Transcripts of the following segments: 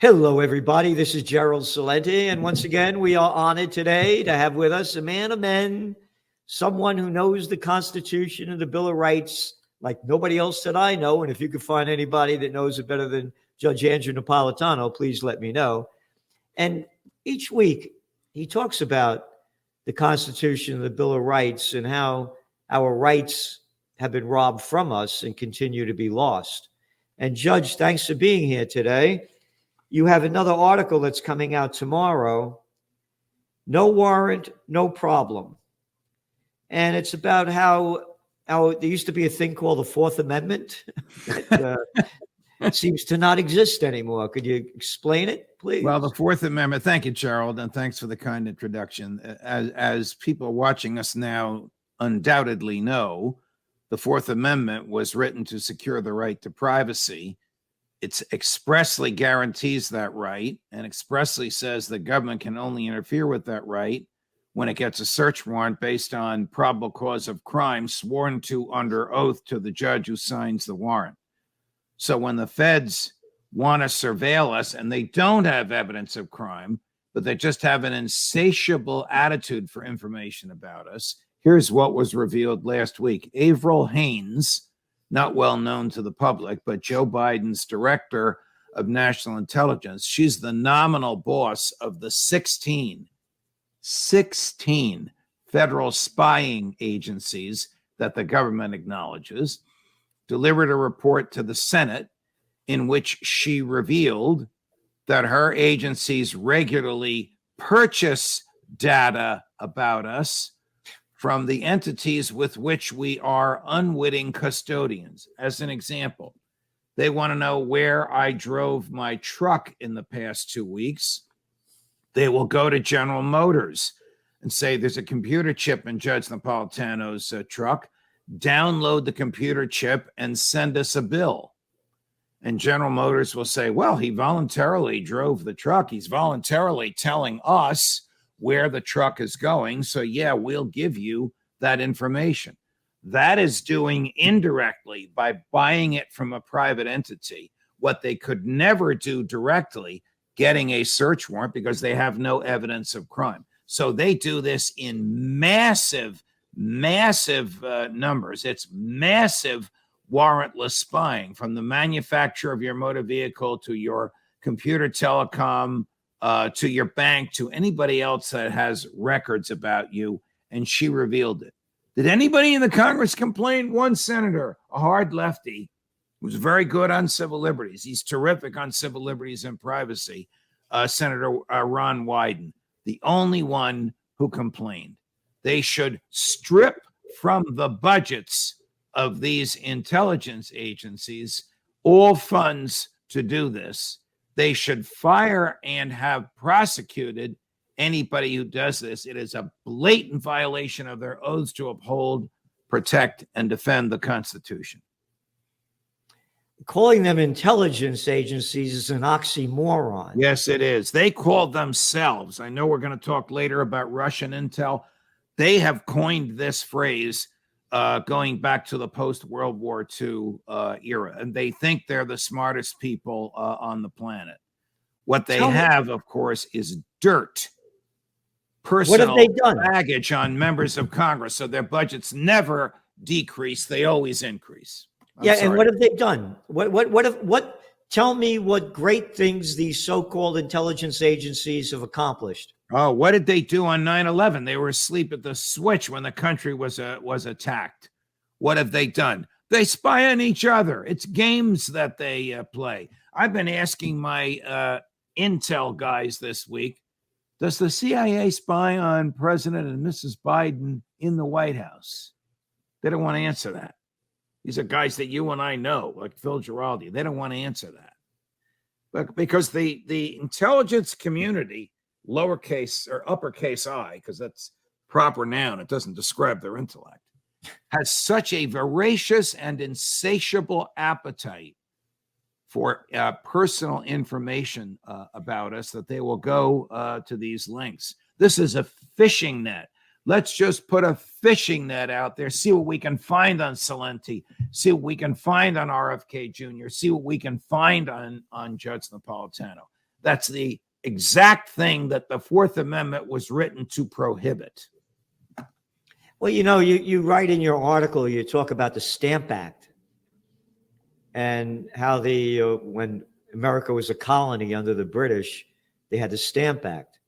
Hello, everybody. This is Gerald Celente, and once again, we are honored today to have with us a man of men, someone who knows the Constitution and the Bill of Rights like nobody else that I know. And if you could find anybody that knows it better than Judge Andrew Napolitano, please let me know. And each week, he talks about the Constitution and the Bill of Rights and how our rights have been robbed from us and continue to be lost. And Judge, thanks for being here today. You have another article that's coming out tomorrow, No Warrant, No Problem. And it's about how there used to be a thing called the Fourth Amendment that it seems to not exist anymore. Could you explain it, please? Well, the Fourth Amendment, thank you, Gerald, and thanks for the kind introduction. As people watching us now undoubtedly know, the Fourth Amendment was written to secure the right to privacy. It expressly guarantees that right and expressly says the government can only interfere with that right when it gets a search warrant based on probable cause of crime sworn to under oath to the judge who signs the warrant. So when the feds want to surveil us and they don't have evidence of crime, but they just have an insatiable attitude for information about us, here's what was revealed last week. Avril Haines, not well known to the public, but Joe Biden's director of national intelligence. She's the nominal boss of the 16 federal spying agencies that the government acknowledges, delivered a report to the Senate in which she revealed that her agencies regularly purchase data about us from the entities with which we are unwitting custodians. As an example, they want to know where I drove my truck in the past 2 weeks. They will go to General Motors and say, there's a computer chip in Judge Napolitano's truck. Download the computer chip and send us a bill. And General Motors will say, well, he voluntarily drove the truck. He's voluntarily telling us where the truck is going. So yeah, we'll give you that information. That is doing indirectly by buying it from a private entity what they could never do directly, getting a search warrant because they have no evidence of crime. So they do this in massive numbers. It's massive warrantless spying, from the manufacturer of your motor vehicle to your computer telecom, to your bank, to anybody else that has records about you. And she revealed it. Did anybody in the Congress complain? One senator, a hard lefty, who's very good on civil liberties. He's terrific on civil liberties and privacy. Senator Ron Wyden, the only one who complained. They should strip from the budgets of these intelligence agencies all funds to do this. They should fire and have prosecuted anybody who does this. It is a blatant violation of their oaths to uphold, protect, and defend the Constitution. Calling them intelligence agencies is an oxymoron. Yes, it is. They call themselves. I know we're going to talk later about Russian intel. They have coined this phrase going back to the post-World War II era, and they think they're the smartest people on the planet. What they have, of course, is dirt, personal baggage on members of Congress, so their budgets never decrease; they always increase. And what have they done? What? Tell me what great things these so-called intelligence agencies have accomplished. Oh, what did they do on 9/11? They were asleep at the switch when the country was attacked. What have they done? They spy on each other. It's games that they play. I've been asking my intel guys this week, does the CIA spy on President and Mrs. Biden in the White House? They don't want to answer that. These are guys that you and I know, like Phil Giraldi. They don't want to answer that. But because the intelligence community, lowercase or uppercase I, because that's proper noun, it doesn't describe their intellect, has such a voracious and insatiable appetite for personal information about us that they will go to these links. This is a fishing net. Let's just put a fishing net out there, see what we can find on Celente, see what we can find on RFK Jr., see what we can find on Judge Napolitano. That's the exact thing that the Fourth Amendment was written to prohibit. Well, you write in your article, you talk about the Stamp Act and how when America was a colony under the British, they had the Stamp Act.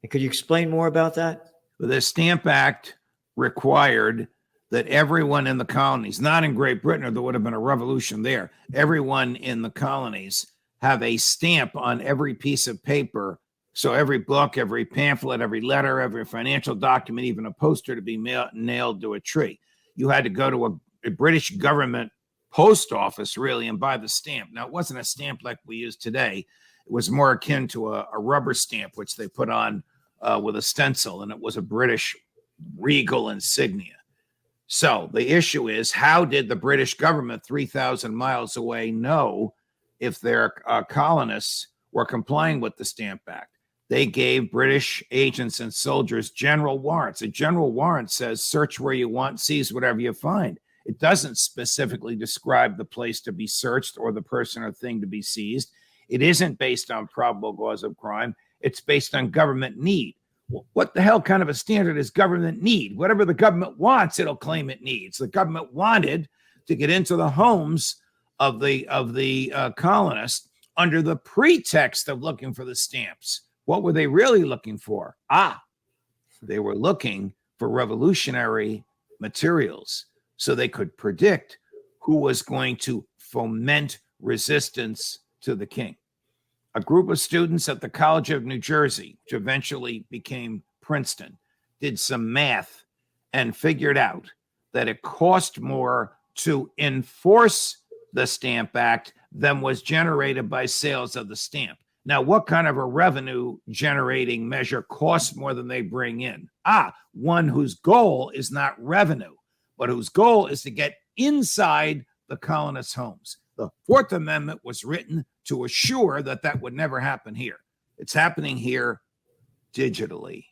And could you explain more about that? The Stamp Act required that everyone in the colonies, not in Great Britain, or there would have been a revolution there, everyone in the colonies have a stamp on every piece of paper. So every book, every pamphlet, every letter, every financial document, even a poster to be nailed to a tree. You had to go to a British government post office, really, and buy the stamp. Now, it wasn't a stamp like we use today. It was more akin to a rubber stamp, which they put on with a stencil, and it was a British regal insignia. So the issue is, how did the British government 3,000 miles away know if their colonists were complying with the Stamp Act? They gave British agents and soldiers general warrants. A general warrant says, search where you want, seize whatever you find. It doesn't specifically describe the place to be searched or the person or thing to be seized. It isn't based on probable cause of crime. It's based on government need. What the hell kind of a standard is government need? Whatever the government wants, it'll claim it needs. The government wanted to get into the homes of the colonists under the pretext of looking for the stamps. What were they really looking for? They were looking for revolutionary materials so they could predict who was going to foment resistance to the king. A group of students at the College of New Jersey, which eventually became Princeton, did some math and figured out that it cost more to enforce the Stamp Act than was generated by sales of the stamp. Now, what kind of a revenue generating measure costs more than they bring in? One whose goal is not revenue, but whose goal is to get inside the colonists' homes. The Fourth Amendment was written to assure that that would never happen here. It's happening here digitally.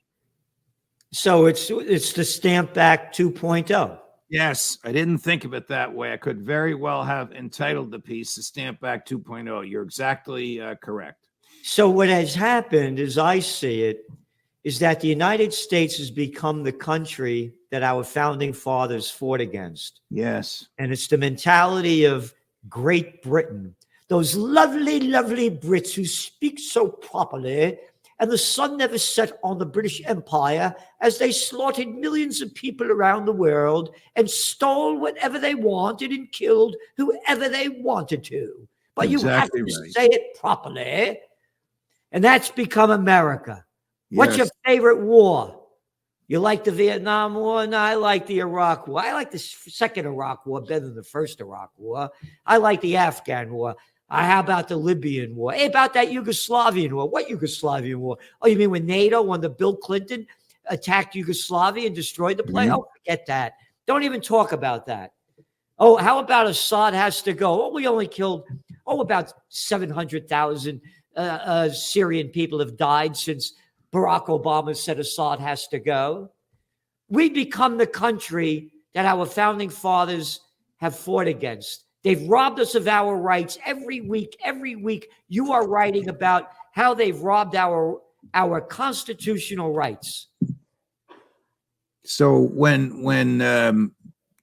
So it's the Stamp Act 2.0. Yes, I didn't think of it that way. I could very well have entitled the piece the Stamp Act 2.0. You're exactly correct. So what has happened, as I see it, is that the United States has become the country that our founding fathers fought against. Yes. And it's the mentality of Great Britain, those lovely, lovely Brits who speak so properly, and the sun never set on the British Empire as they slaughtered millions of people around the world and stole whatever they wanted and killed whoever they wanted to. But Exactly you have to right. say it properly. And that's become America. What's your Yes. favorite war? You like the Vietnam War? No, I like the Iraq War. I like the second Iraq War better than the first Iraq War. I like the Afghan War. How about the Libyan War? Hey, about that Yugoslavian War? What Yugoslavian War? Oh, you mean when NATO, under Bill Clinton, attacked Yugoslavia and destroyed the place? Oh, forget that. Don't even talk about that. Oh, how about Assad has to go? Oh, we only killed, about 700,000 Syrian people have died since Barack Obama said Assad has to go. We become the country that our founding fathers have fought against. They've robbed us of our rights every week. Every week, you are writing about how they've robbed our constitutional rights. So when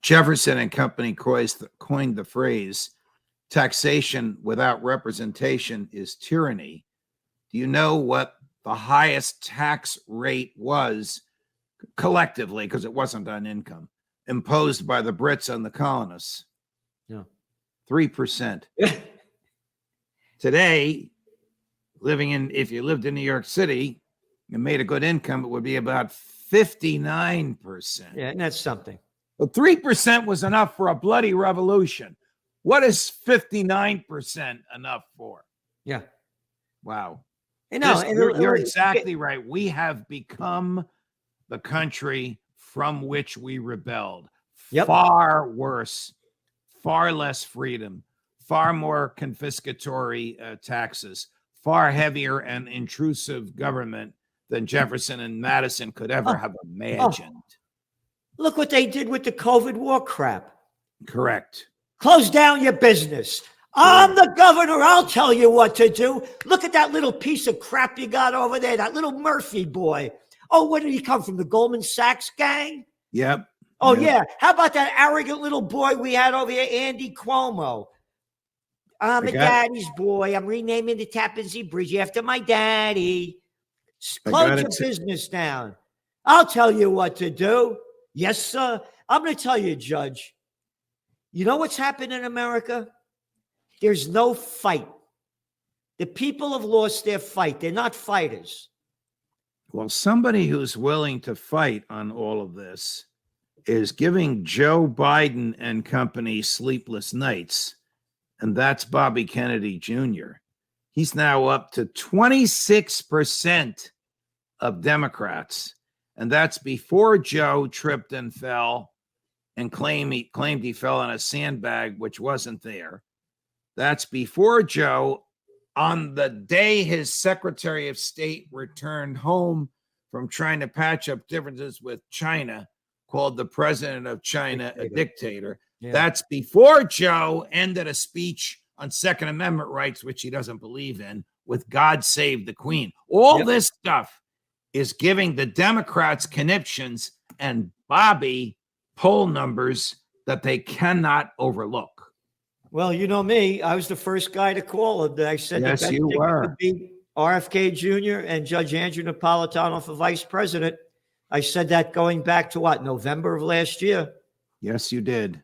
Jefferson and company coined the phrase taxation without representation is tyranny, do you know what the highest tax rate was collectively, because it wasn't on income, imposed by the Brits on the colonists? No. 3%. Today, if you lived in New York City and made a good income, it would be about 59%. Yeah, and that's something. Well, 3% was enough for a bloody revolution. What is 59% enough for? Yeah. Wow. You're exactly right. We have become the country from which we rebelled. Yep. Far worse, far less freedom, far more confiscatory taxes, far heavier and intrusive government than Jefferson and Madison could ever have imagined. Look what they did with the COVID war crap. Correct. Close down your business. I'm the governor. I'll tell you what to do. Look at that little piece of crap you got over there, that little Murphy boy. Oh, where did he come from? The Goldman Sachs gang? Yep. Oh, Yep. yeah. How about that arrogant little boy we had over here, Andy Cuomo? I'm a daddy's boy. I'm renaming the Tappan Zee Bridge after my daddy. Close your business down. I'll tell you what to do. Yes, sir. I'm going to tell you, Judge. You know what's happened in America? There's no fight. The people have lost their fight. They're not fighters. Well, somebody who's willing to fight on all of this is giving Joe Biden and company sleepless nights, and that's Bobby Kennedy Jr. He's now up to 26% of Democrats, and that's before Joe tripped and fell and claimed he fell on a sandbag, which wasn't there. That's before Joe, on the day his Secretary of State returned home from trying to patch up differences with China, called the president of China a dictator. Yeah. That's before Joe ended a speech on Second Amendment rights, which he doesn't believe in, with God Save the Queen. All this stuff is giving the Democrats conniptions and Bobby poll numbers that they cannot overlook. Well, you know me. I was the first guy to call it. I said yes, that you were. Would be RFK Jr. and Judge Andrew Napolitano for vice president. I said that going back to what, November of last year? Yes, you did.